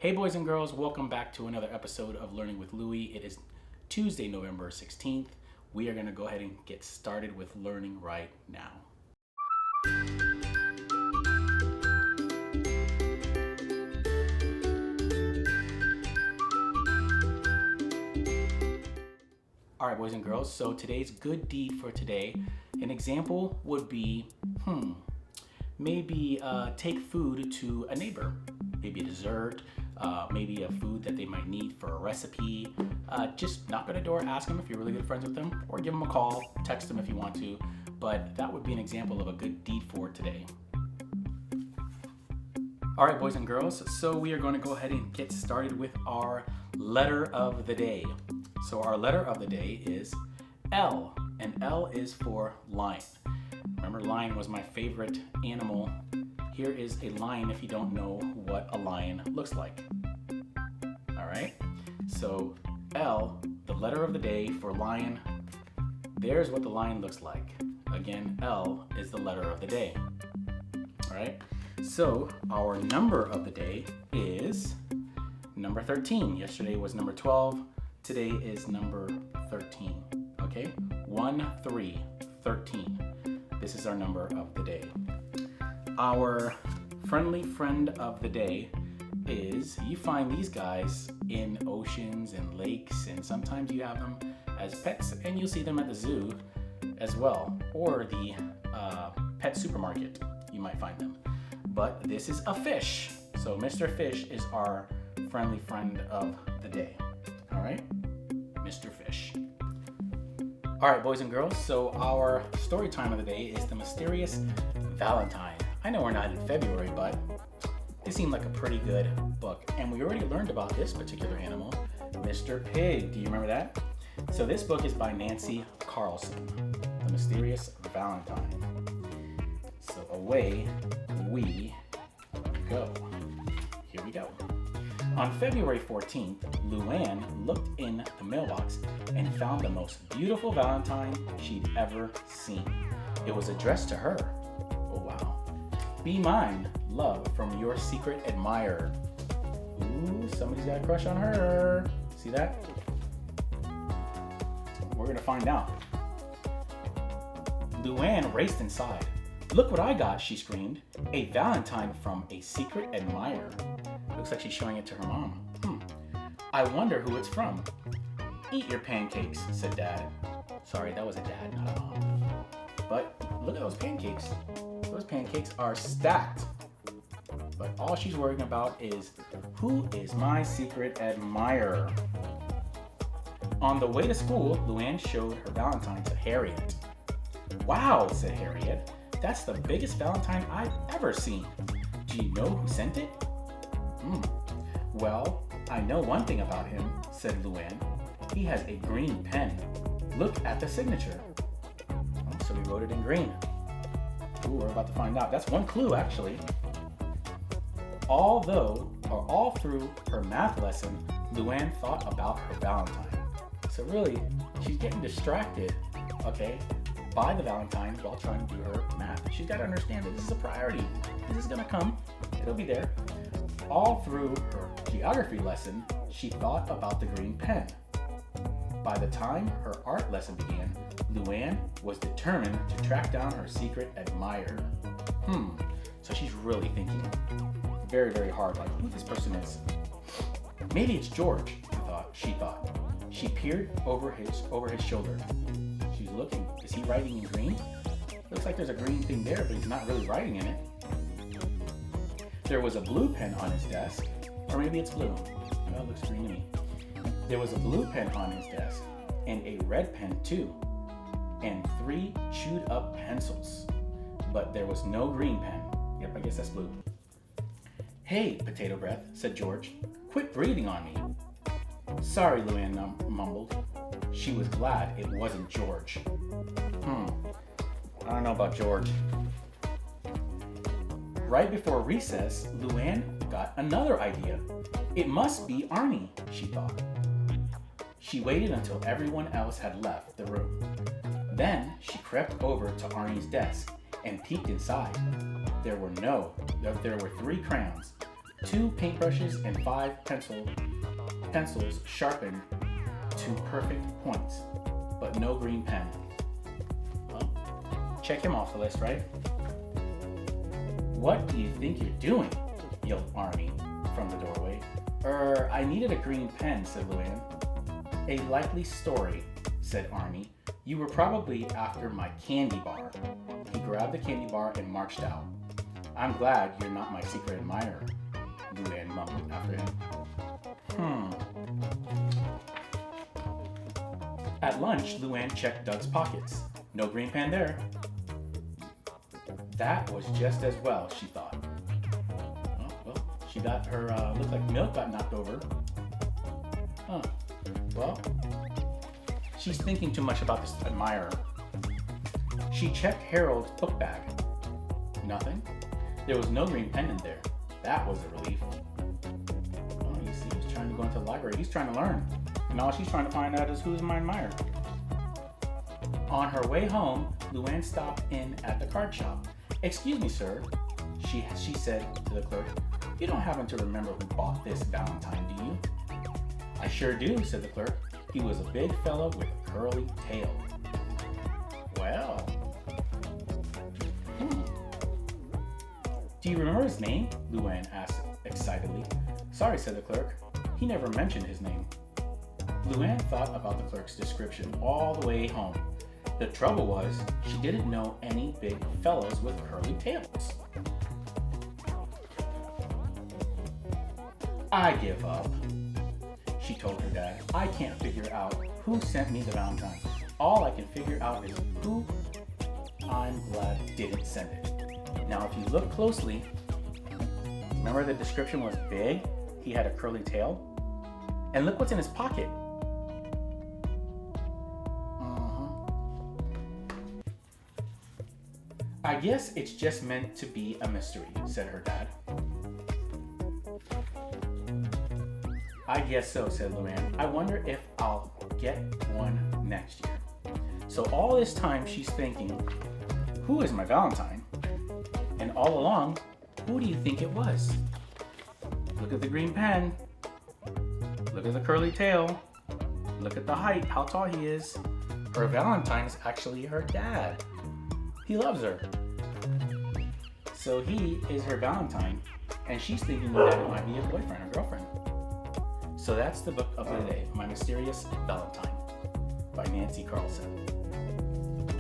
Hey boys and girls, welcome back to another episode of Learning with Louie. It is Tuesday, November 16th. We are going to go ahead and get started with learning right now. All right, boys and girls, so today's good deed for today, an example would be, maybe take food to a neighbor, maybe a dessert, maybe a food that they might need for a recipe. Just knock on the door, ask them if you're really good friends with them, or give them a call, text them if you want to, but that would be an example of a good deed for today. All right, boys and girls, so we are going to go ahead and get started with our letter of the day. So our letter of the day is L, and L is for lion. Remember, lion was my favorite animal. Here is a lion if you don't know what a lion looks like. All right, so L, the letter of the day for lion, there's what the lion looks like. Again, L is the letter of the day. All right, so our number of the day is number 13. Yesterday was number 12. Today is number 13, okay? 1, 3, 13. This is our number of the day. Our friendly friend of the day is, you find these guys in oceans and lakes, and sometimes you have them as pets, and you'll see them at the zoo as well, or the pet supermarket, you might find them. But this is a fish. So Mr. Fish is our friendly friend of the day. All right, Mr. Fish. All right, boys and girls, so our story time of the day is The Mysterious Valentine. I know we're not in February, but it seemed like a pretty good book. And we already learned about this particular animal, Mr. Pig. Do you remember that? So this book is by Nancy Carlson, The Mysterious Valentine. So away we go. Here we go. On February 14th, Luann looked in the mailbox and found the most beautiful Valentine she'd ever seen. It was addressed to her. Oh wow. Be mine, love, from your secret admirer. Ooh, somebody's got a crush on her. See that? We're gonna find out. Luann raced inside. Look what I got, she screamed. A Valentine from a secret admirer. Looks like she's showing it to her mom. I wonder who it's from. Eat your pancakes, said Dad. Sorry, that was a dad, not a mom. But look at those pancakes. Those pancakes are stacked. But all she's worrying about is, who is my secret admirer? On the way to school, Luann showed her Valentine to Harriet. Wow, said Harriet. That's the biggest Valentine I've ever seen. Do you know who sent it? Well, I know one thing about him, said Luann. He has a green pen. Look at the signature. So he wrote it in green. Ooh, we're about to find out. That's one clue, actually. All through her math lesson, Luann thought about her Valentine. So really, she's getting distracted, okay, by the Valentine while trying to do her math. She's got to understand that this is a priority. This is gonna come. It'll be there. All through her geography lesson, she thought about the green pen. By the time her art lesson began, Luann was determined to track down her secret admirer. So she's really thinking very, very hard, like who this person is. Maybe it's George, she thought. She peered over his shoulder. She's looking. Is he writing in green? Looks like there's a green thing there, but he's not really writing in it. There was a blue pen on his desk, or maybe it's blue. Well, it looks green to me. There was a blue pen on his desk, and a red pen too, and 3 chewed up pencils. But there was no green pen. Yep, I guess that's blue. Hey, Potato Breath, said George. Quit breathing on me. Sorry, Luann mumbled. She was glad it wasn't George. I don't know about George. Right before recess, Luann got another idea. It must be Arnie, she thought. She waited until everyone else had left the room. Then she crept over to Arnie's desk and peeked inside. There were 3 crayons, 2 paintbrushes and 5 pencils sharpened to perfect points, but no green pen. Well, check him off the list, right? What do you think you're doing? Yelled Arnie from the doorway. I needed a green pen, said Luann. A likely story, said Arnie. You were probably after my candy bar. He grabbed the candy bar and marched out. I'm glad you're not my secret admirer, Luann mumbled after him. At lunch, Luann checked Doug's pockets. No green pen there. That was just as well, she thought. Oh, well, she got her, looked like milk got knocked over. Well, she's thinking too much about this admirer. She checked Harold's book bag. Nothing. There was no green pen in there. That was a relief. Oh, you see, he's trying to go into the library. He's trying to learn. And all she's trying to find out is who's my admirer. On her way home, Luann stopped in at the card shop. Excuse me, sir, she said to the clerk. You don't happen to remember who bought this Valentine, do you? I sure do, said the clerk. He was a big fellow with a curly tail. Well. Do you remember his name? Luann asked excitedly. Sorry, said the clerk. He never mentioned his name. Luann thought about the clerk's description all the way home. The trouble was, she didn't know any big fellows with curly tails. I give up, she told her dad. I can't figure out who sent me the Valentine. All I can figure out is who I'm glad didn't send it. Now, if you look closely, remember the description was big? He had a curly tail? And look what's in his pocket. I guess it's just meant to be a mystery, said her dad. I guess so, said Luann. I wonder if I'll get one next year. So all this time she's thinking, who is my Valentine? And all along, who do you think it was? Look at the green pen. Look at the curly tail. Look at the height, how tall he is. Her Valentine is actually her dad. He loves her. So he is her Valentine, and she's thinking that it might be a boyfriend or girlfriend. So that's the book of the day, My Mysterious Valentine by Nancy Carlson.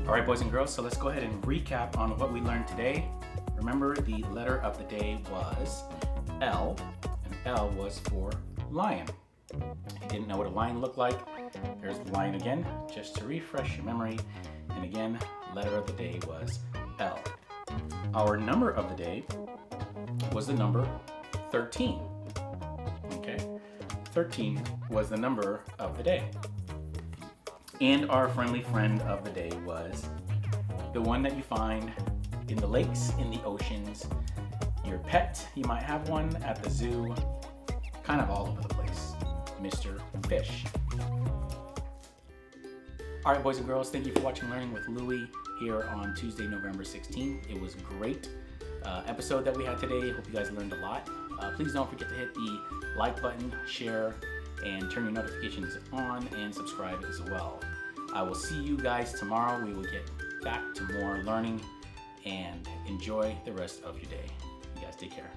All right, boys and girls, so let's go ahead and recap on what we learned today. Remember, the letter of the day was L, and L was for lion. If you didn't know what a lion looked like, there's the lion again, just to refresh your memory. And again, letter of the day was L. Our number of the day was the number 13. Okay, 13 was the number of the day. And our friendly friend of the day was the one that you find in the lakes, in the oceans, your pet, you might have one at the zoo, kind of all over the place, Mr. Fish. All right, boys and girls, thank you for watching Learning with Louie here on Tuesday, November 16th. It was a great episode that we had today. Hope you guys learned a lot. Please don't forget to hit the like button, share, and turn your notifications on, and subscribe as well. I will see you guys tomorrow. We will get back to more learning, and enjoy the rest of your day. You guys take care.